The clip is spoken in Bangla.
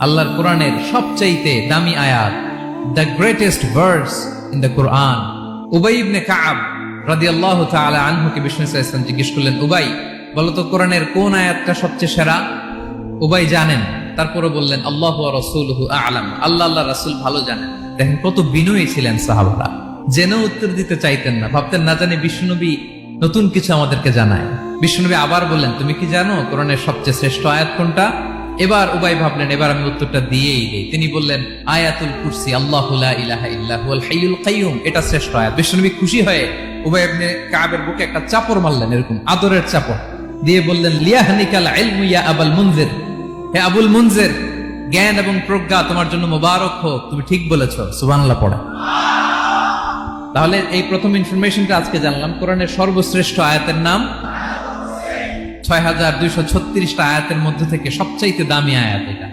আল্লাহর কোরআনের সবচাইতে দামি আয়াত, the greatest verse in the Quran. Ubai ibn Kab রাদিয়াল্লাহু তাআলা আনহুকে বিষ্ণু সাল্লাল্লাহু আলাইহি ওয়াসাল্লাম জিজ্ঞেস করলেন, উবাই বলো তো কোরআনের কোন আয়াতটা সবচেয়ে সেরা? উবাই জানেন, তারপরে বললেন আল্লাহু ওয়া রাসূলুহু আ'লাম, আল্লাহ রাসূল ভালো জানেন। দেখেন কত বিনয়ী ছিলেন সাহাবারা, জেনেও উত্তর দিতে চাইতেন না, ভাবতেন না জানি বিষ্ণুনবী নতুন কিছু আমাদেরকে জানায়। বিষ্ণুনবী আবার বললেন, তুমি কি জানো কোরআনের সবচেয়ে শ্রেষ্ঠ আয়াত কোনটা? এবার উবাই ভাবলেন এবার আমি উত্তরটা দিয়েই দেই। তিনি বললেন আয়াতুল কুরসি, আল্লাহু লা ইলাহা ইল্লা হুয়াল হাইয়ুল কাইয়ুম, এটা শ্রেষ্ঠ আয়াত। বিষ্ণুনবী খুশি হয়ে উবাই ইবনে কাবের বুকে একটা চাপড় মারলেন, এরকম আদরের চাপড় দিয়ে বললেন, লিয়াহনিকাল ইলমু ইয়া আবুল মুনজির, হে আবুল মুনজির, জ্ঞান এবং প্রজ্ঞা তোমার জন্য মোবারক হোক, তুমি ঠিক বলেছো। সুবহানাল্লাহ পড়ে। তাহলে এই প্রথম ইনফরমেশনটা আজকে জানলাম, কোরআনের সর্বশ্রেষ্ঠ আয়াতের নাম 6236টা আয়াতের মধ্যে থেকে সবচাইতে দামি আয়াত এটা।